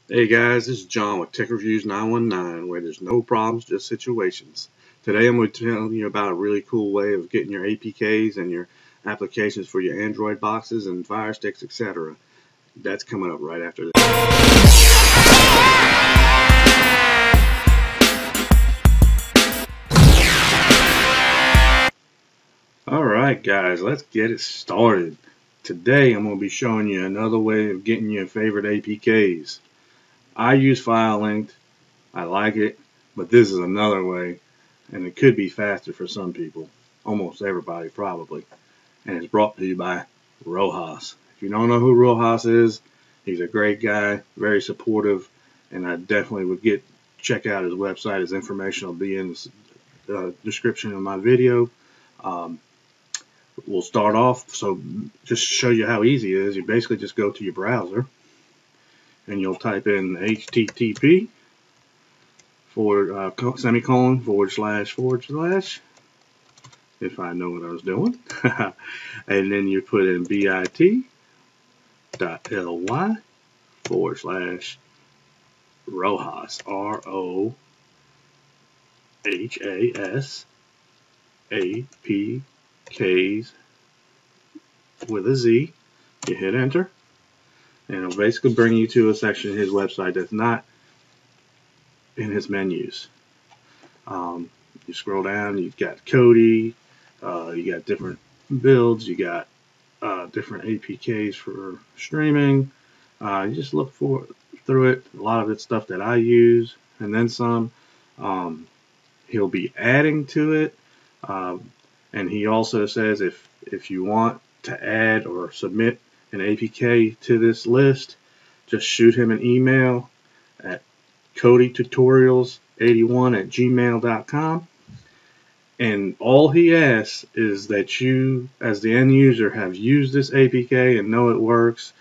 Hey guys, this is John with Tech Reviews 919, where there's no problems, just situations. Today I'm going to tell you about a really cool way of getting your APKs and your applications for your Android boxes and Fire Sticks, etc. That's coming up right after this. Alright guys, let's get it started. Today I'm going to be showing you another way of getting your favorite APKs. I use FileLink. I like it, but this is another way, and it could be faster for some people, almost everybody probably, and it's brought to you by Rohas. If you don't know who Rohas is, he's a great guy, very supportive, and I definitely would check out his website. His information will be in the description of my video. We'll start off, so just to show you how easy it is, you basically just go to your browser and you'll type in http semicolon / if I know what I was doing, and then you put in bit.ly / Rohas, ROHAS APKZ with a Z. You hit enter, and it'll basically bring you to a section of his website that's not in his menus. You scroll down, you've got Kodi, you got different builds, you got different APKs for streaming. You just look through it. A lot of it's stuff that I use, and then some. He'll be adding to it, and he also says if you want to add or submit an APK to this list, just shoot him an email at codytutorials81@gmail.com, and all he asks is that you, as the end user, have used this APK and know it works,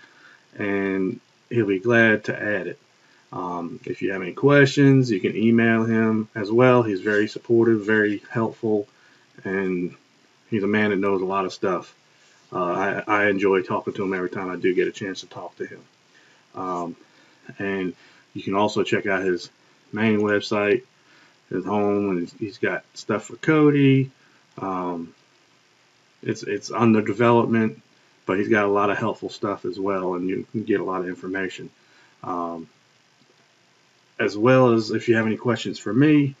and he'll be glad to add it. If you have any questions, you can email him as well. He's very supportive, very helpful, and he's a man that knows a lot of stuff. I enjoy talking to him every time I do get a chance to talk to him. And you can also check out his main website, his home, and he's got stuff for Kodi. It's under development, but he's got a lot of helpful stuff as well, and you can get a lot of information. As well as if you have any questions for me,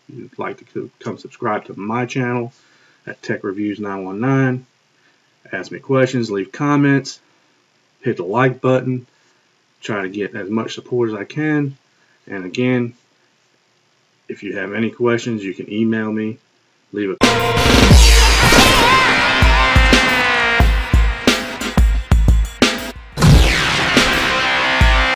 you'd like to come subscribe to my channel at Tech Reviews 919. Ask me questions, leave comments, hit the like button. Try to get as much support as I can. And again, if you have any questions, you can email me. Leave a